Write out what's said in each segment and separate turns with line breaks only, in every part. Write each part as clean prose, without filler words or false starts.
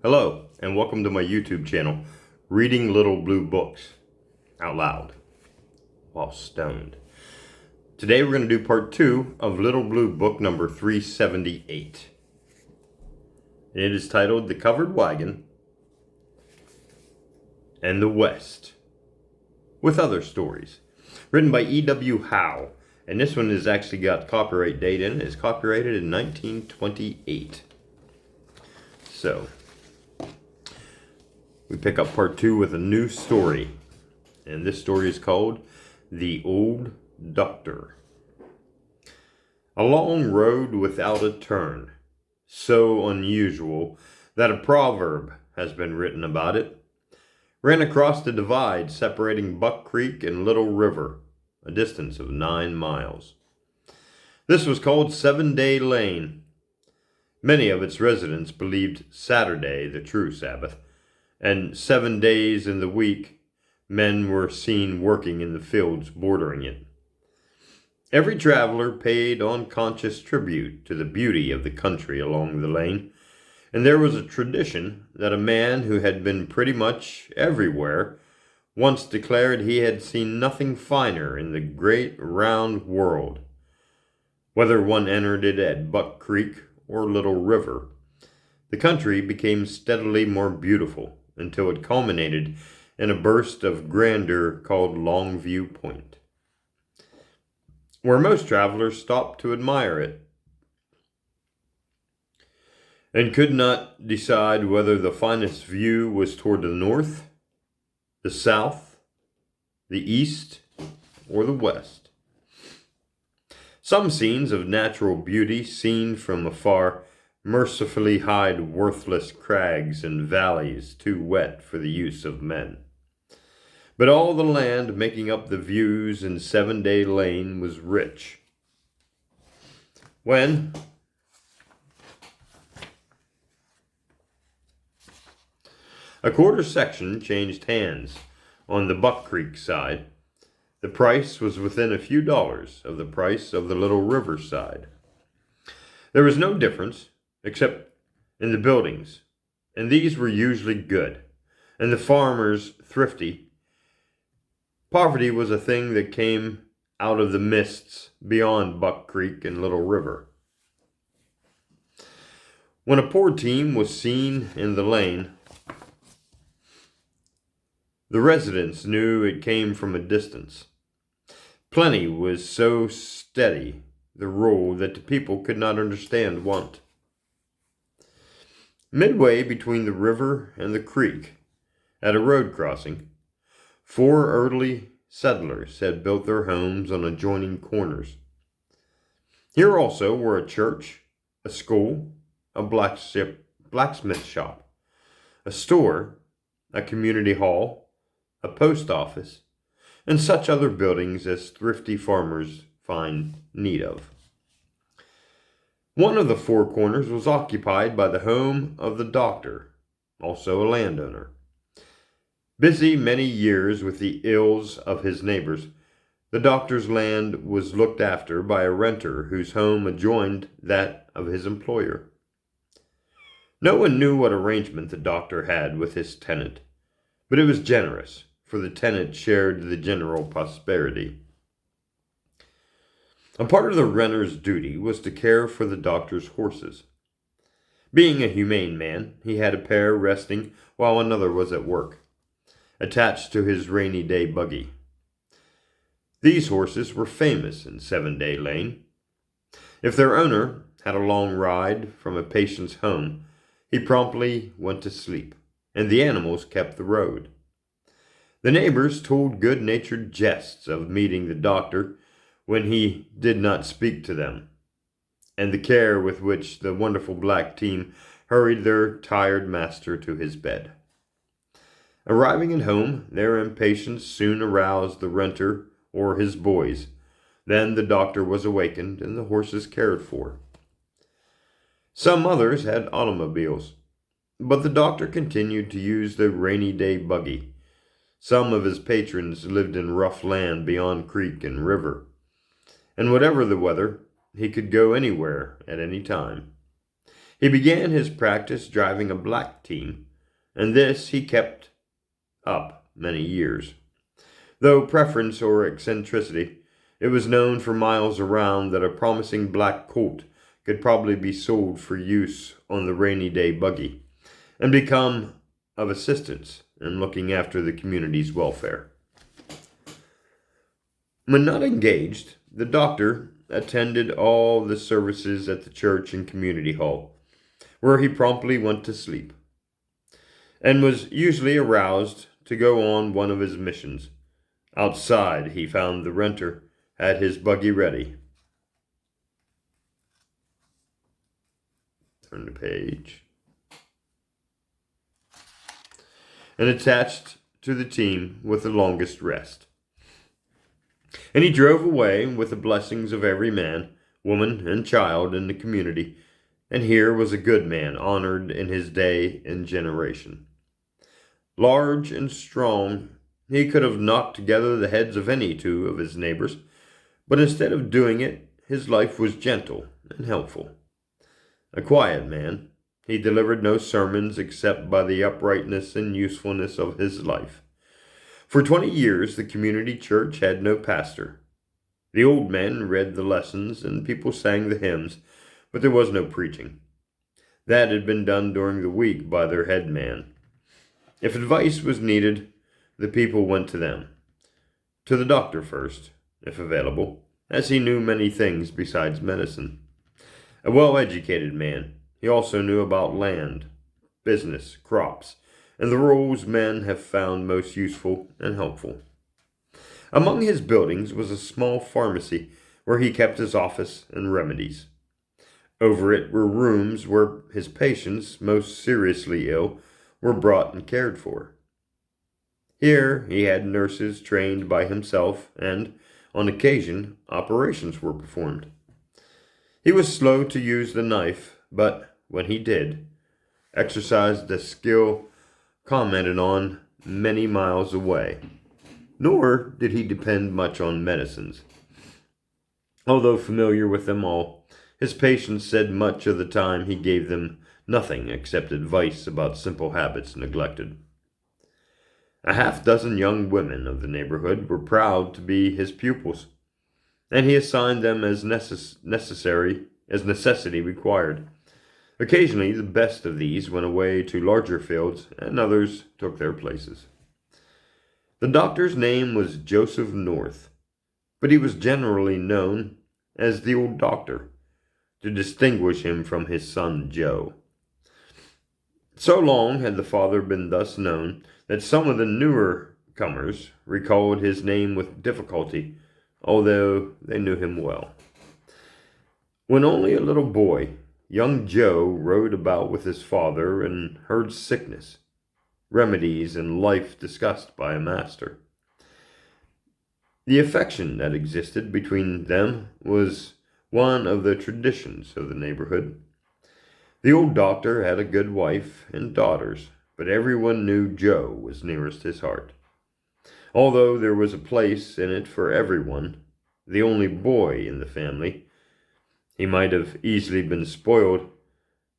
Hello, and welcome to my YouTube channel, Reading Little Blue Books out loud while stoned. Today we're going to do part 2 of Little Blue Book number 378. And it is titled The Covered Wagon and the West, with other stories. Written by E.W. Howe, and this one has actually got copyright date in it. It's copyrighted in 1928. So, we pick up part 2 with a new story. And this story is called The Old Doctor. A long road without a turn, so unusual that a proverb has been written about it, ran across the divide separating Buck Creek and Little River, a distance of 9 miles. This was called 7-Day Lane. Many of its residents believed Saturday the true Sabbath, and 7 days in the week men were seen working in the fields bordering it. Every traveler paid unconscious tribute to the beauty of the country along the lane, and there was a tradition that a man who had been pretty much everywhere once declared he had seen nothing finer in the great round world. Whether one entered it at Buck Creek or Little River, the country became steadily more beautiful until it culminated in a burst of grandeur called Longview Point, where most travelers stopped to admire it and could not decide whether the finest view was toward the north, the south, the east, or the west. Some scenes of natural beauty seen from afar mercifully hide worthless crags and valleys too wet for the use of men. But all the land making up the views in 7-Day Lane was rich. When a quarter section changed hands on the Buck Creek side, the price was within a few dollars of the price of the Little River side. There was no difference except in the buildings, and these were usually good, and the farmers thrifty. Poverty was a thing that came out of the mists beyond Buck Creek and Little River. When a poor team was seen in the lane, the residents knew it came from a distance. Plenty was so steady the rule that the people could not understand want. Midway between the river and the creek, at a road crossing, 4 early settlers had built their homes on adjoining corners. Here also were a church, a school, a blacksmith shop, a store, a community hall, a post office, and such other buildings as thrifty farmers find need of. One of the 4 corners was occupied by the home of the doctor, also a landowner. Busy many years with the ills of his neighbors, the doctor's land was looked after by a renter whose home adjoined that of his employer. No one knew what arrangement the doctor had with his tenant, but it was generous, for the tenant shared the general prosperity. A part of the renter's duty was to care for the doctor's horses. Being a humane man, he had a pair resting while another was at work, attached to his rainy day buggy. These horses were famous in 7-Day Lane. If their owner had a long ride from a patient's home, he promptly went to sleep, and the animals kept the road. The neighbors told good-natured jests of meeting the doctor when he did not speak to them, and the care with which the wonderful black team hurried their tired master to his bed. Arriving at home, their impatience soon aroused the renter or his boys. Then the doctor was awakened and the horses cared for. Some others had automobiles, but the doctor continued to use the rainy day buggy. Some of his patrons lived in rough land beyond creek and river, and whatever the weather, he could go anywhere at any time. He began his practice driving a black team, and this he kept up many years. Though preference or eccentricity, it was known for miles around that a promising black colt could probably be sold for use on the rainy day buggy and become of assistance in looking after the community's welfare. When not engaged, the doctor attended all the services at the church and community hall, where he promptly went to sleep, and was usually aroused to go on one of his missions. Outside, he found the renter had his buggy ready. Turn the page. And attached to the team with the longest rest. And he drove away with the blessings of every man, woman, and child in the community, and here was a good man honored in his day and generation. Large and strong, he could have knocked together the heads of any two of his neighbors, but instead of doing it, his life was gentle and helpful. A quiet man, he delivered no sermons except by the uprightness and usefulness of his life. For 20 years, the community church had no pastor. The old men read the lessons and people sang the hymns, but there was no preaching. That had been done during the week by their head man. If advice was needed, the people went to them. To the doctor first, if available, as he knew many things besides medicine. A well-educated man, he also knew about land, business, crops, and the roles men have found most useful and helpful. Among his buildings was a small pharmacy where he kept his office and remedies. Over it were rooms where his patients, most seriously ill, were brought and cared for. Here he had nurses trained by himself, and, on occasion, operations were performed. He was slow to use the knife, but when he did, exercised a skill commented on many miles away. Nor did he depend much on medicines. Although familiar with them all, his patients said much of the time he gave them nothing except advice about simple habits neglected. A half-dozen young women of the neighborhood were proud to be his pupils, and he assigned them as necessity required. Occasionally, the best of these went away to larger fields, and others took their places. The doctor's name was Joseph North, but he was generally known as the old doctor, to distinguish him from his son Joe. So long had the father been thus known that some of the newer comers recalled his name with difficulty, although they knew him well. When only a little boy, young Joe rode about with his father and heard sickness, remedies, and life discussed by a master. The affection that existed between them was one of the traditions of the neighborhood. The old doctor had a good wife and daughters, but everyone knew Joe was nearest his heart. Although there was a place in it for everyone, the only boy in the family, he might have easily been spoiled,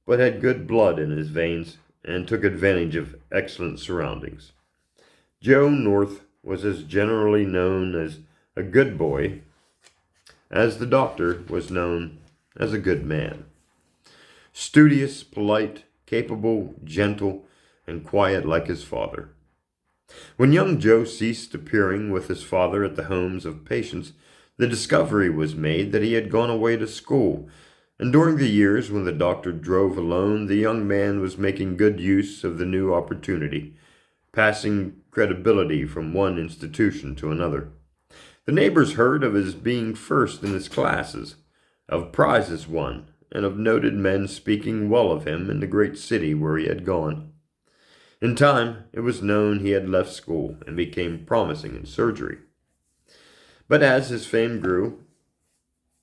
but had good blood in his veins and took advantage of excellent surroundings. Joe North was as generally known as a good boy as the doctor was known as a good man. Studious, polite, capable, gentle, and quiet like his father. When young Joe ceased appearing with his father at the homes of patients, the discovery was made that he had gone away to school, and during the years when the doctor drove alone, the young man was making good use of the new opportunity, passing credibility from one institution to another. The neighbors heard of his being first in his classes, of prizes won, and of noted men speaking well of him in the great city where he had gone. In time, it was known he had left school and became promising in surgery. But as his fame grew,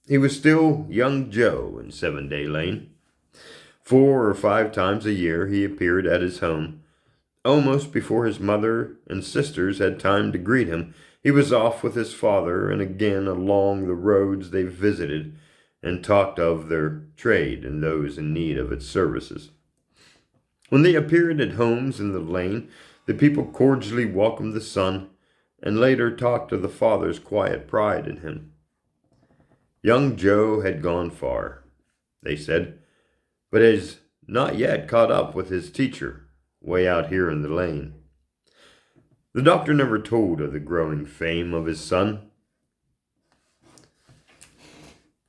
he was still young Joe in 7-Day Lane. 4 or 5 times a year he appeared at his home. Almost before his mother and sisters had time to greet him, he was off with his father and again along the roads they visited, and talked of their trade and those in need of its services. When they appeared at homes in the lane, the people cordially welcomed the son and later talked of the father's quiet pride in him. Young Joe had gone far, they said, but has not yet caught up with his teacher, way out here in the lane. The doctor never told of the growing fame of his son,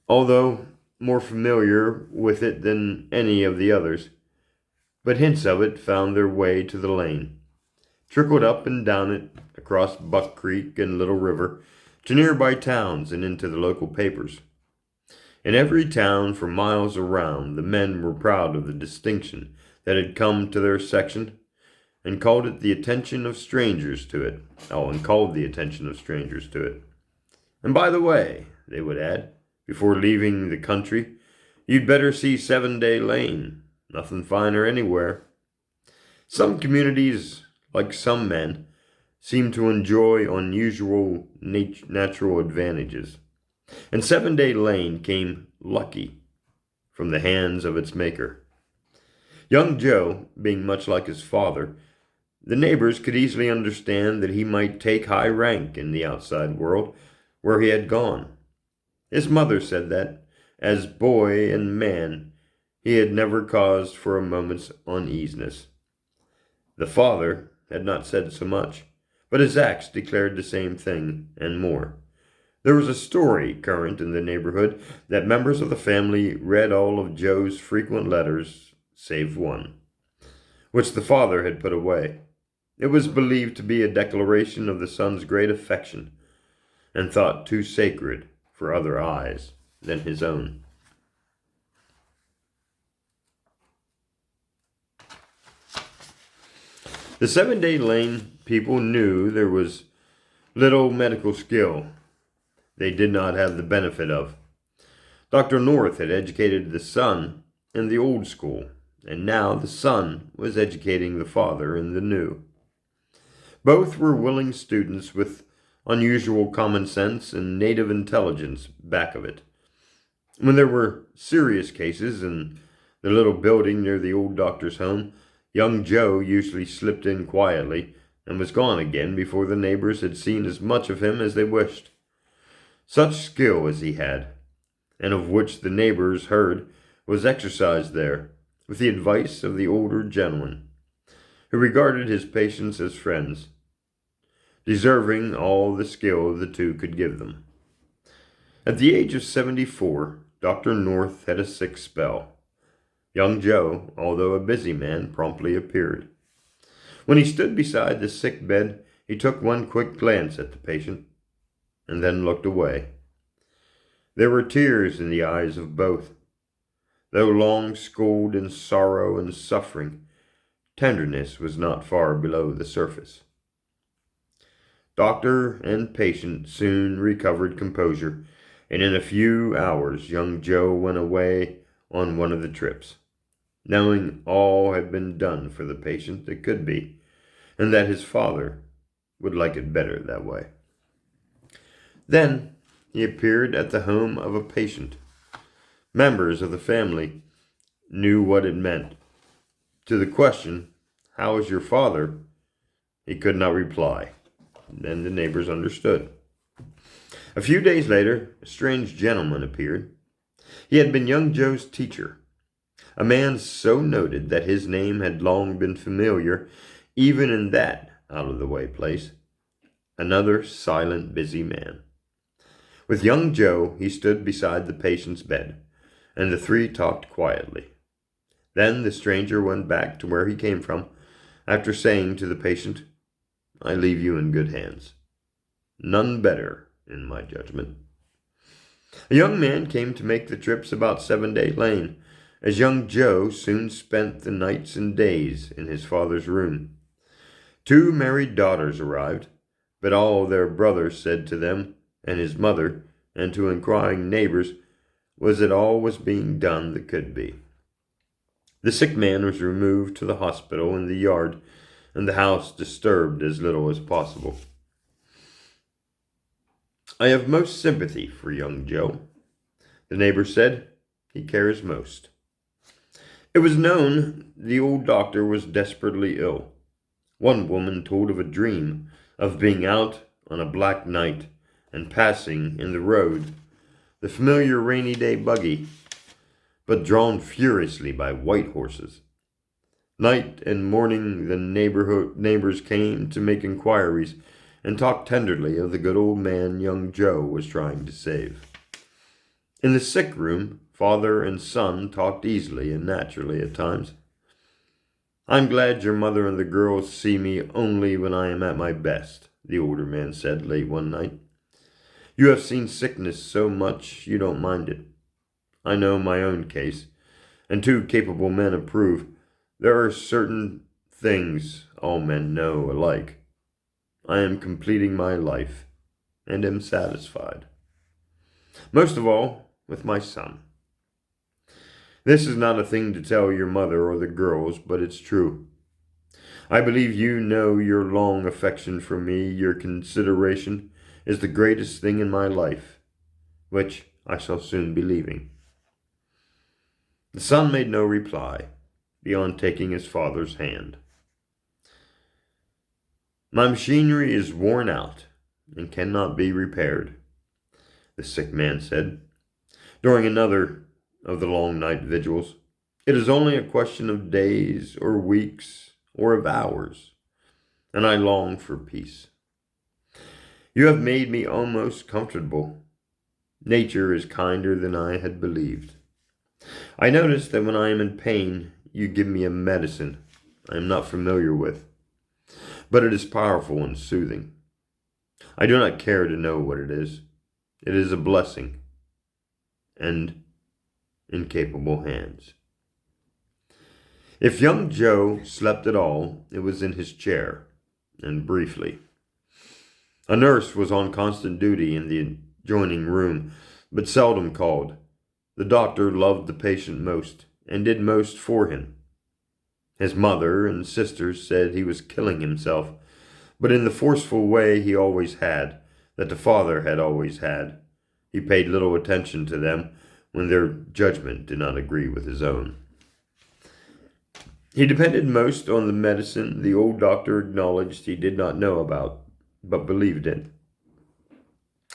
although more familiar with it than any of the others, but hints of it found their way to the lane, trickled up and down it, across Buck Creek and Little River, to nearby towns and into the local papers. In every town for miles around, the men were proud of the distinction that had come to their section and called the attention of strangers to it. And by the way, they would add, before leaving the country, you'd better see 7-Day Lane. Nothing finer anywhere. Some communities, like some men, seem to enjoy unusual natural advantages. And 7-Day Lane came lucky from the hands of its maker. Young Joe, being much like his father, the neighbors could easily understand that he might take high rank in the outside world where he had gone. His mother said that, as boy and man, he had never caused for a moment's uneasiness. The father had not said so much, but his acts declared the same thing and more. There was a story current in the neighborhood that members of the family read all of Joe's frequent letters, save one, which the father had put away. It was believed to be a declaration of the son's great affection, and thought too sacred for other eyes than his own. The 7-Day Lane people knew there was little medical skill they did not have the benefit of. Dr. North had educated the son in the old school, and now the son was educating the father in the new. Both were willing students with unusual common sense and native intelligence back of it. When there were serious cases in the little building near the old doctor's home, young Joe usually slipped in quietly and was gone again before the neighbors had seen as much of him as they wished. Such skill as he had, and of which the neighbors heard, was exercised there, with the advice of the older gentleman, who regarded his patients as friends, deserving all the skill the two could give them. At the age of 74, Dr. North had a sick spell. Young Joe, although a busy man, promptly appeared. When he stood beside the sick bed, he took one quick glance at the patient, and then looked away. There were tears in the eyes of both. Though long schooled in sorrow and suffering, tenderness was not far below the surface. Doctor and patient soon recovered composure, and in a few hours young Joe went away on one of the trips, knowing all had been done for the patient that could be, and that his father would like it better that way. Then he appeared at the home of a patient. Members of the family knew what it meant. To the question, "How is your father?" he could not reply. Then the neighbors understood. A few days later, a strange gentleman appeared. He had been young Joe's teacher, a man so noted that his name had long been familiar, even in that out-of-the-way place. Another silent, busy man. With young Joe, he stood beside the patient's bed, and the three talked quietly. Then the stranger went back to where he came from, after saying to the patient, "I leave you in good hands. None better, in my judgment." A young man came to make the trips about 7-Day Lane, as young Joe soon spent the nights and days in his father's room. 2 married daughters arrived, but all their brother said to them and his mother, and to inquiring neighbors, was that all was being done that could be. The sick man was removed to the hospital in the yard, and the house disturbed as little as possible. I have most sympathy for young Joe. The neighbor said. He cares most. It was known the old doctor was desperately ill. One woman told of a dream of being out on a black night and passing in the road the familiar rainy day buggy, but drawn furiously by white horses. Night and morning the neighbors came to make inquiries and talked tenderly of the good old man young Joe was trying to save. In the sick room, father and son talked easily and naturally at times. I'm glad your mother and the girls see me only when I am at my best, the older man said late one night. You have seen sickness so much you don't mind it. I know my own case, and two capable men approve. There are certain things all men know alike. I am completing my life, and am satisfied. Most of all, with my son. This is not a thing to tell your mother or the girls, but it's true. I believe you know your long affection for me, your consideration is the greatest thing in my life, which I shall soon be leaving. The son made no reply, beyond taking his father's hand. My machinery is worn out and cannot be repaired, the sick man said, during another of the long night vigils. It is only a question of days or weeks or of hours, and I long for peace. You have made me almost comfortable. Nature is kinder than I had believed. I notice that when I am in pain, you give me a medicine I am not familiar with, but it is powerful and soothing. I do not care to know what it is. It is a blessing, and in capable hands. If young Joe slept at all, it was in his chair, and briefly. A nurse was on constant duty in the adjoining room, but seldom called. The doctor loved the patient most, and did most for him. His mother and sisters said he was killing himself, but in the forceful way he always had, that the father had always had. He paid little attention to them when their judgment did not agree with his own. He depended most on the medicine the old doctor acknowledged he did not know about, but believed in.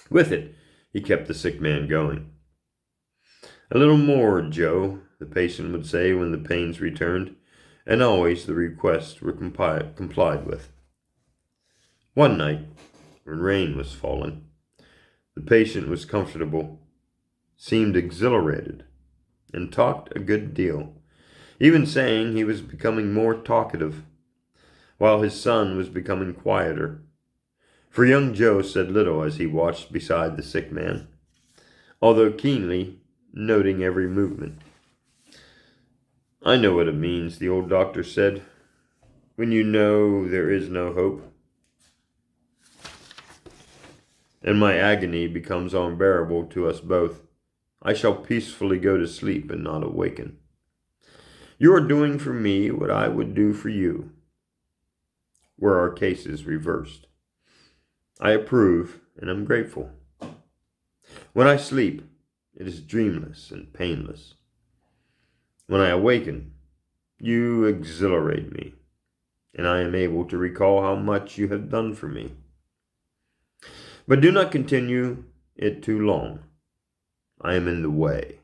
With it, he kept the sick man going. A little more, Joe, the patient would say when the pains returned, and always the requests were complied with. One night, when rain was falling, the patient was comfortable, seemed exhilarated, and talked a good deal, even saying he was becoming more talkative, while his son was becoming quieter. For young Joe said little as he watched beside the sick man, although keenly noting every movement. I know what it means, the old doctor said, when you know there is no hope, and my agony becomes unbearable to us both. I shall peacefully go to sleep and not awaken. You are doing for me what I would do for you, were our cases reversed. I approve and am grateful. When I sleep, it is dreamless and painless. When I awaken, you exhilarate me, and I am able to recall how much you have done for me. But do not continue it too long. I am in the way,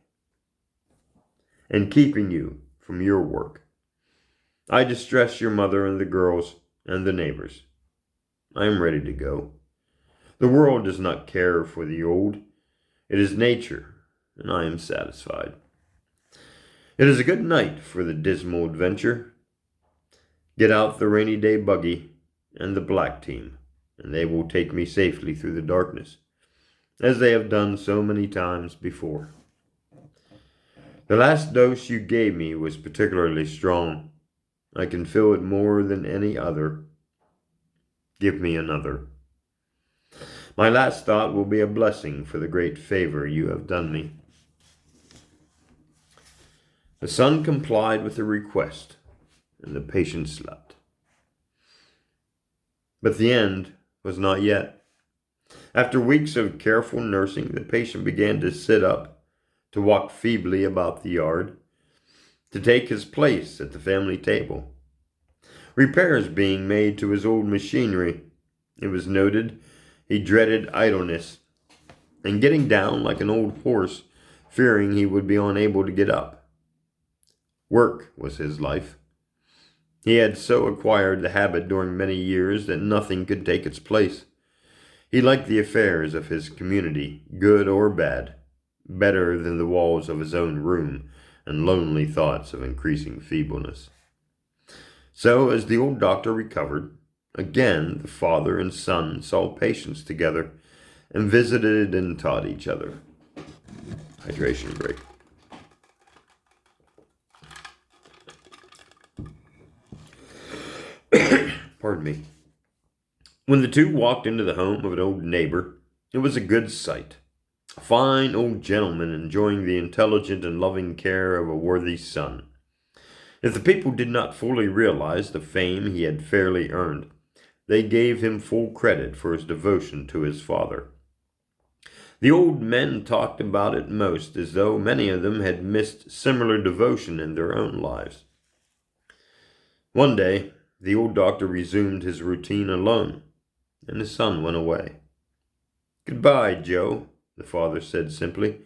and keeping you from your work. I distress your mother and the girls and the neighbors. I am ready to go. The world does not care for the old. It is nature, and I am satisfied. It is a good night for the dismal adventure. Get out the rainy day buggy and the black team, and they will take me safely through the darkness, as they have done so many times before. The last dose you gave me was particularly strong. I can feel it more than any other. Give me another. My last thought will be a blessing for the great favor you have done me. The son complied with the request, and the patient slept. But the end was not yet. After weeks of careful nursing, the patient began to sit up, to walk feebly about the yard, to take his place at the family table. Repairs being made to his old machinery. It was noted he dreaded idleness and getting down like an old horse, fearing he would be unable to get up. Work was his life. He had so acquired the habit during many years that nothing could take its place. He liked the affairs of his community, good or bad, better than the walls of his own room and lonely thoughts of increasing feebleness. So, as the old doctor recovered, again the father and son saw patients together and visited and taught each other. Hydration break. Pardon me. When the two walked into the home of an old neighbor, it was a good sight. A fine old gentleman enjoying the intelligent and loving care of a worthy son. If the people did not fully realize the fame he had fairly earned, they gave him full credit for his devotion to his father. The old men talked about it most, as though many of them had missed similar devotion in their own lives. One day, the old doctor resumed his routine alone, and his son went away. "Goodbye, Joe," the father said simply.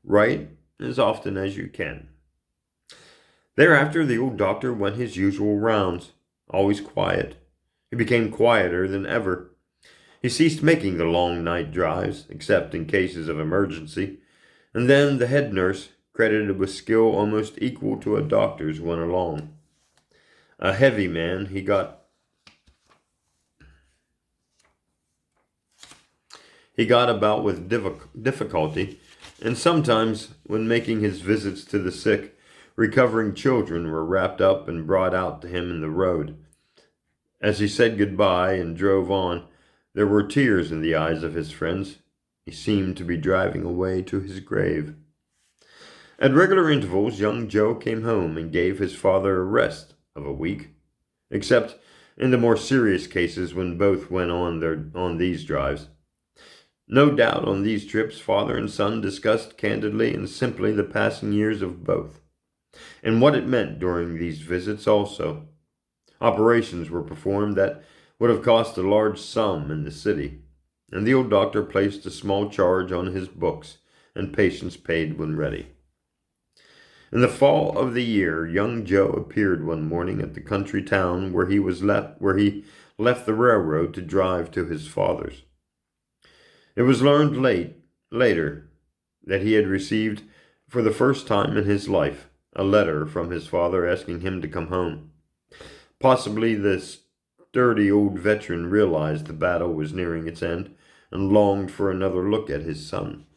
"Write as often as you can." Thereafter, the old doctor went his usual rounds, always quiet. He became quieter than ever. He ceased making the long night drives, except in cases of emergency, and then the head nurse, credited with skill almost equal to a doctor's, went along. A heavy man, he got about with difficulty, and sometimes, when making his visits to the sick, recovering children were wrapped up and brought out to him in the road. As he said goodbye and drove on, there were tears in the eyes of his friends. He seemed to be driving away to his grave. At regular intervals, young Joe came home and gave his father a rest of a week, except in the more serious cases when both went on these drives. No doubt on these trips, father and son discussed candidly and simply the passing years of both, and what it meant during these visits also. Operations were performed that would have cost a large sum in the city, and the old doctor placed a small charge on his books, and patients paid when ready. In the fall of the year, young Joe appeared one morning at the country town where he left the railroad to drive to his father's. It was learned later that he had received, for the first time in his life, a letter from his father asking him to come home. Possibly the sturdy old veteran realized the battle was nearing its end and longed for another look at his son.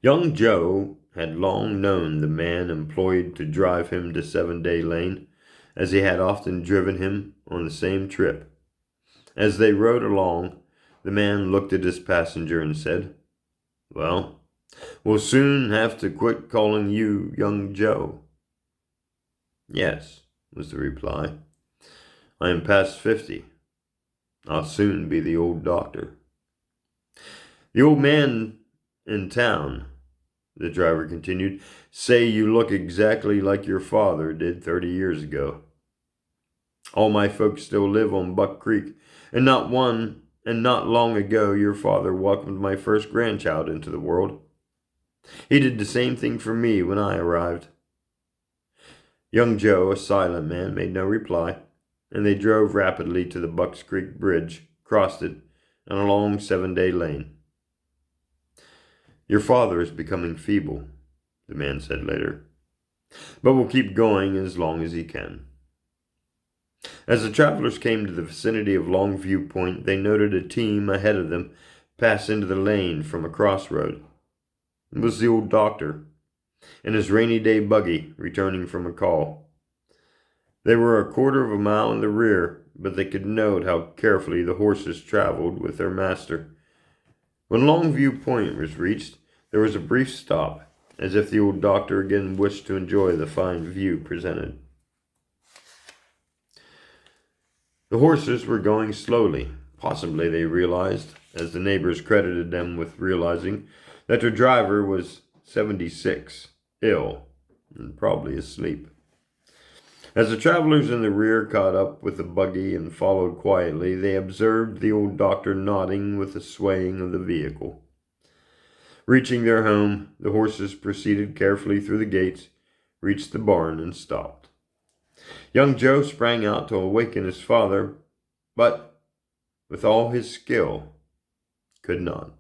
Young Joe had long known the man employed to drive him to 7-Day Lane, as he had often driven him on the same trip. As they rode along, the man looked at his passenger and said, "Well, we'll soon have to quit calling you young Joe." "Yes," was the reply. "I am past 50. I'll soon be the old doctor." "The old man in town," the driver continued, "say you look exactly like your father did 30 years ago. All my folks still live on Buck Creek, and not long ago your father welcomed my first grandchild into the world. He did the same thing for me when I arrived." Young Joe, a silent man, made no reply, and they drove rapidly to the Bucks Creek Bridge, crossed it, and along 7-Day Lane. "Your father is becoming feeble," the man said later, "but will keep going as long as he can." As the travelers came to the vicinity of Longview Point, they noted a team ahead of them pass into the lane from a crossroad. It was the old doctor, in his rainy day buggy, returning from a call. They were a quarter of a mile in the rear, but they could note how carefully the horses traveled with their master. When Longview Point was reached, there was a brief stop, as if the old doctor again wished to enjoy the fine view presented. The horses were going slowly. Possibly they realized, as the neighbors credited them with realizing, that their driver was 76, ill and probably asleep. As the travelers in the rear caught up with the buggy and followed quietly, they observed the old doctor nodding with the swaying of the vehicle. Reaching their home, the horses proceeded carefully through the gates, reached the barn, and stopped. Young Joe sprang out to awaken his father, but, with all his skill, could not.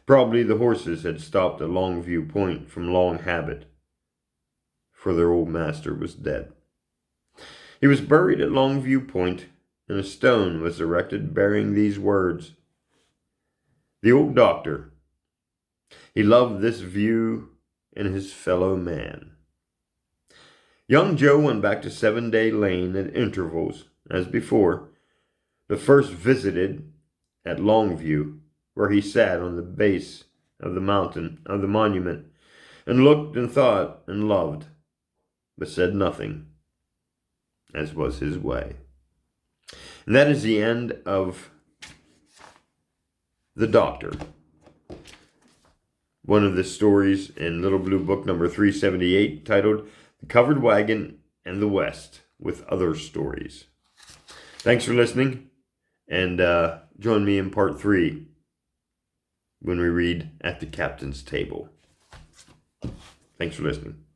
Probably the horses had stopped at Longview Point from long habit, for their old master was dead. He was buried at Longview Point, and a stone was erected bearing these words: "The old doctor. He loved this view and his fellow man." Young Joe went back to 7-Day Lane at intervals, as before, but first visited at Longview, where he sat on the base of the monument, and looked and thought and loved, but said nothing, as was his way. And that is the end of The Doctor, one of the stories in Little Blue Book number 378, titled The Covered Wagon and the West, with other stories. Thanks for listening, and join me in part 3 when we read At the Captain's Table. Thanks for listening.